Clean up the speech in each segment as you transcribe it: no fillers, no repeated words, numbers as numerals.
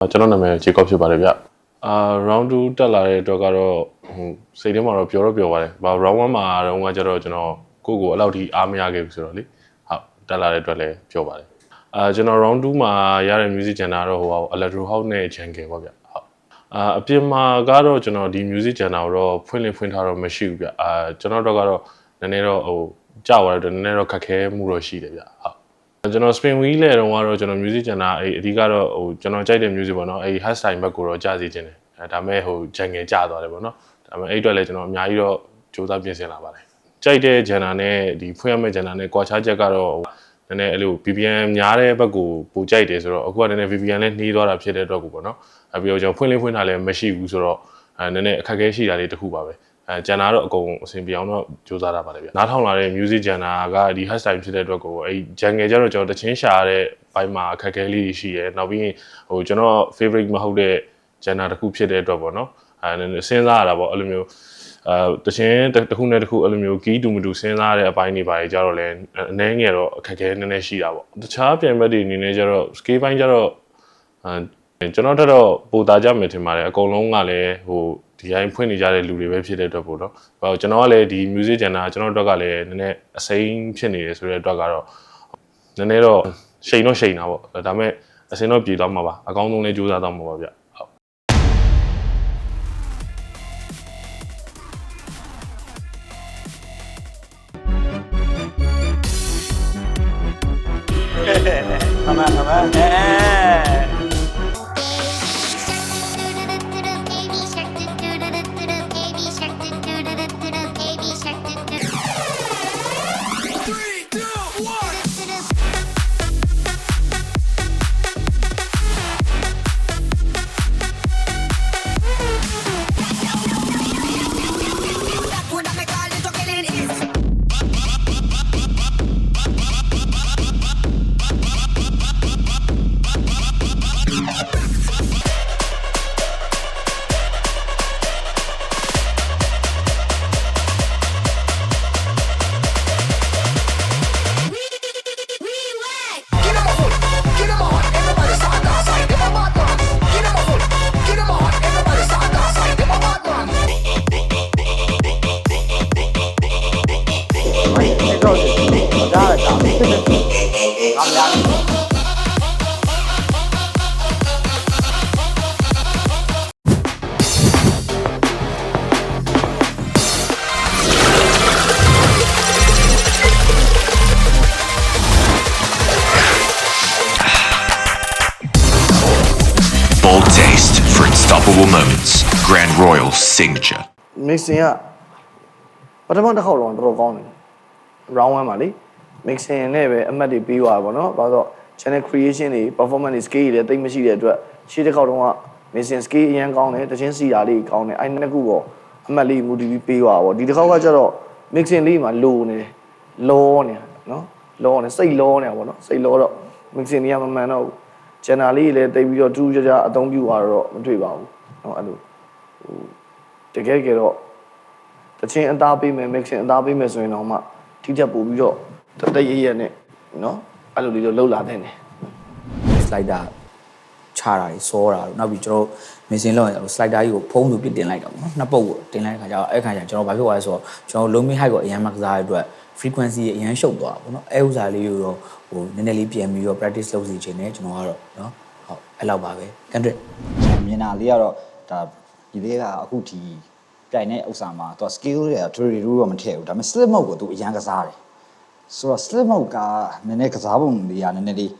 ကျွန်တော်နာမည် Jacob ဖြစ်ပါတယ်ဗျround 2တက်လာတဲ့အတွက်ကတော့စိတ်ထဲမှာတော့ပျော်ပါတယ်ဘာ round 1မှာတော့ကျတော့ကျွန်တော်ကိုယ့်ကိုအဲ့လောက်ထိအားမရခဲ့ဘူးဆိုတော့လေဟုတ်တက်လာတဲ့အတွက်လည်းပျော်ပါတယ်ကျွန်တော် round 2မှာရတဲ့ music genre တော့electro house နဲ့ jungle ပေါ့ဗျဟုတ်အပြင်မှာကတော့ကျွန်တော်ဒီ music genre ကိုတော့ဖွင့်ထားတော့မရှိဘူးဗျကျွန်တော်တို့ကတော့နည်းနည်းတော့ကြာသွားတဲ့အတွက်နည်းနည်းတော့ခက်ခဲမှုတော့ရှိတယ်ဗျဟုတ်ကျွန်တော် spin wheel လဲတော့ကျွန်တော် music genre အဓိကတော့ကျွန်တော်ကြိုက်တဲ့ music ပေါ့နော်hard style ဘက်ကိုတော့ကြားစီခြင်းတယ်ဒါပေမဲ့jungle ကြာသွားတယ်ပေါ့နော်ဒါပေမဲ့အဲ့အတွက်လည်းကျွန်တော်အများကြီးတော့စူးစမ်းပြင်ဆင်လာပါတယ်ကြိုက်တဲ့ genre နဲ့ဒီဖွင့်ရမယ့် genre နဲ့ကွာခြားချက်ကတော့နည်းနည်းအဲ့လို VPN များတဲ့ဘက်ကိုပိုကြိုက်တယ်ဆိုတော့အခုကနည်းနည်း VPN လည်းနှီးသွားတာဖြစ်တဲ့အတွက်ကိုပေါ့နော်ပြီးတော့ကျွန်တော်ဖွင့်ထားလည်းမရှိဘူးဆိုတော့နည်းနည်းအခက်အခဲရှိတာလေးတစ်ခုပါပဲကျန်တာတော့အကုန်အဆင်ပြေအောင်တော့စူးစမ်းတာပါတယ်ဗျနားထောင်လာတဲ့ music genre ကဒီ hard style ဖြစ်တဲ့အတွက်ကိုအဲ့ jungle ကျတော့ကျွန်တော်တချင်းရှာရတဲ့ဘိုင်းမှာအခက်အခဲလေးရှိရဲနောက်ပြီးကျွန်တော် favorite မဟုတ်တဲ့ genre တစ်ခုဖြစ်တဲ့အတွက်ပေါ့နော်စဉ်းစားရတာပေါ့အဲ့လိုမျိုးတချင်းတစ်ခုနဲ့တစ်ခုအဲ့လိုမျိုး key တူမတူစဉ်းစားရတဲ့အပိုင်းတွေပါတယ်ကြတော့လဲအနည်းငယ်တော့အခက်အခဲနည်းနည်းရှိတာပေါ့တခြားပြန်ဘက်တွေအနေနဲ့ကျတော့ scale ပိုင်းကျတော့ကျွန်တော်တော့ပိုတာကြမယ်ထင်ပါတယ်အကုန်လုံးကလည်းဒီတိုင်းဖွင့်နေကြတဲ့လူတွေပဲဖြစ်တဲ့အတွက်ပေါ့နော်။ဘာလို့ကျွန်တော်ကလည်းဒီ music genre ကျွန်တော်တို့ကလည်းနည်းနည်းအစိမ်းဖြစ်နေတယ်ဆိုတဲ့အတွက်ကတော့နည်းနည်းတော့ရှိန်တာပေါ့။ဒါပေမဲ့အစင်တော့ပြေသွားမှာပါ။အကောင်းဆုံးလေးကြိုးစားသွားမှာပါဗျ။ဟုတ်။Bold taste for unstoppable moments. Grand Royal signature. Mixing ကပထမတစ်ခေါက်တော့တော်တော်ကောင်းတယ် round 1မှာလေ mixing နဲ့ပဲအမှတ်တွေပြီးသွားပါဘောနော်ဘာလို့ channel creation တွေ performance တွေ scale တွေတိတ်မရှိတဲ့အတွက်ရှေ့တစ်ခေါက်တော့ mixing scale အရင်ကောင်းတယ်တချင်းစီတာလေးကောင်းတယ်အဲ့နှစ်ခုပေါ့အမှတ်လေးမူတည်ပြီးပေးသွားပါဘောဒီတစ်ခေါက်ကကျတော့ mixing လေးမှာလိုနေတယ်လောနေနော်လောနေစိတ်လောနေပါဘောနော်စိတ်လောတော့ mixing တွေကမမှန်တော့ဘူး channel လေးလည်းတိတ်ပြီးတော့တူးကြအသုံးပြုသွားတော့မတွေ့ပါဘူးနော်အဲ့လိုတကယ်တော့တချင်းအသားပေးမယ် mixing အသားပေးမယ်ဆိုရင်တော့မှထိချက်ပို့ပြီးတော့တရနဲ့နော်အဲ့လိုလေးတော့လှုပ်လာတဲ့နေ slider ချတာတွေစောတာတော့နောက်ပြီးကျွန်တော် mixing လုပ်ရင် slider ကြီးကိုဖုံးလို့ပြစ်တင်လိုက်တော့နော်နှစ်ပုတ်ကိုတင်လိုက်တဲ့ခါကျတော့အဲ့ခါကျကျွန်တော်ဘာဖြစ်သွားလဲဆိုတော့ကျွန်တော် low mid height ကိုအရင်မှကစားရတဲ့အတွက် frequency အရင်ရှုပ်သွားတာပေါ့နော်အဲ့ဥစားလေးကိုတော့နည်းနည်းလေးပြန်ပြီးတော့ practice လုပ်စီခြင်းနဲ့ကျွန်တော်ကတော့နော်ဟုတ်အဲ့လောက်ပါပဲ country မြင်တာလေးကတော့ဒါဒီလေးကအခုဒီပြိုင်တဲ့ဥစ္စာမှာသူ skill တွေက theory တော့မထည့်ဘူးဒါပေမဲ့ slip mode ကိုသူအရန်ကစားတယ်ဆိုတော့ slip mode ကနည်းနည်းကစားပုံလေးကနည်းနည်းလေး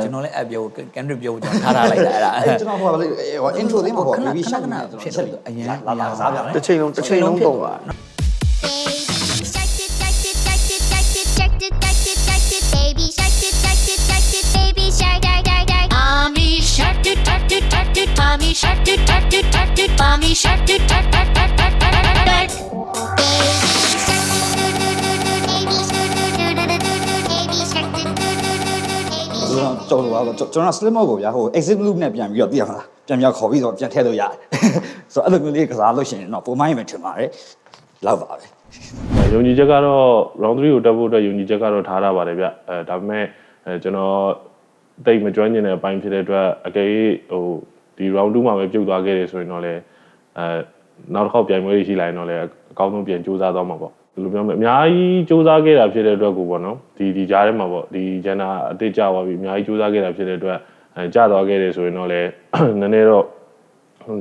ကျွန်တော်လည်းအပြော country ပြောကျွန်တော်ထားလိုက်တာအဲ့ဒါကျွန်တော်ဟိုလေ intro လေးမှာပေါ့ baby shark ဖြစ်တယ်အရင်လာစားပြန်တယ်တစ်ချိန်လုံးပုံပါ Mommy shark do duck do duck do mommy shark do duck duck duck duck duck ကျွန်တော် slip mode ကိုဗျာဟို exit loop နဲ့ပြန်ပြီးတော့သိရမလားပြန်ခေါ်ပြီးတော့ပြန်ထည့်လို့ရတယ်ဆိုတော့အဲ့လိုမျိုးလေးကစားလို့ရှိရင်တော့ပုံမှန်ရင်ပဲထင်ပါတယ်လောက်ပါပဲယုံကြည်ချက်ကတော့ round 3ကိုတက်ဖို့အတွက်ယုံကြည်ချက်ကတော့ထားရပါတယ်ဗျဒါပေမဲ့ကျွန်တော် တိတ်မကျွမ်းကျင်တဲ့အပိုင်းဖြစ်တဲ့အတွက်အကယ်၍ဟိုဒီ round 2မှာပဲပြုတ်သွားခဲ့တယ်ဆိုရင်တော့လည်းနောက်တစ်ခေါက်ပြိုင်ပွဲရှိလာရင်တော့လည်းအကောင်းဆုံးပြန်ကြိုးစားသွားမှာပေါ့ဘယ်လိုပြောမလဲအများကြီးကြိုးစားခဲ့တာဖြစ်တဲ့အတွက်ကိုပေါ့နော်ဒီကြားထဲမှာပေါ့ဒီဂျန်နာအတိတ်ကြသွားပြီအများကြီးကြိုးစားခဲ့တာဖြစ်တဲ့အတွက်ကြသွားခဲ့တယ်ဆိုရင်တော့လည်းနည်းနည်းတော့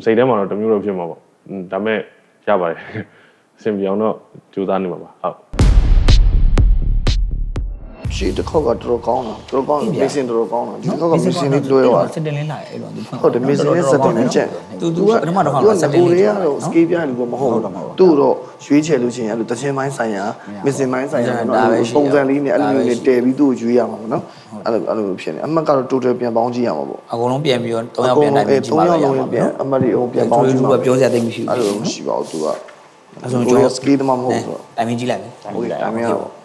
စိတ်ထဲမှာတော့တမျိုးတော့ဖြစ်မှာပေါ့ဒါပေမဲ့ရပါတယ်အဆင်ပြေအောင်တော့ကြိုးစားနေမှာပါဟုတ်ရှေ့တစ်ခေါက်ကတော်တော်ကောင်းတာတော်တော်ကောင်းမစ်စင်တော်တော်ကောင်းတာဒီတစ်ခေါက်ကမစ်စင်လေးလွှဲသွား စက်တင်လင်းလာတယ်အဲ့တော့သူ ဟုတ်တယ်မစ်စင်လေးစက်တင်လေးချက် သူကပထမတော့ဟာစက်တင် ကို လေး ရီးယားတော့စကေးပြလူကမဟုတ်ဘူးသူ့တော့ရွေးချယ်လို့ချင်းအဲ့လိုတချင်းပိုင်းဆိုင်ရာမစ်စင်ပိုင်းဆိုင်ရာတော့ပုံစံလေးနဲ့အဲ့လိုမျိုးနဲ့တည်ပြီးသူ့ကိုရွေးရမှာပေါ့နော်အဲ့လိုဖြစ်နေအမှတ်ကတော့ total ပြန်ပေါင်းကြည့်ရမှာပေါ့ အကုန်လုံးပြန်ပြီးတော့3ယောက်ပြန်တိုင်းပြီးကြည့်ပါလား 3ယောက်လုံးပြန်အမှတ်တွေဟိုပြန်ပေါင်းကြည့်မှာ ပြောစရာသိမရှိဘူး အဲ့လိုမရှိပါဘူးသူက အဲ့ဆိုကျွန်တော် စကေးတမမဟုတ်ဘူးဆိုတော့ တိုင်မင်းကြည့်လိုက်မယ် ဟုတ်ကဲ့အမေရော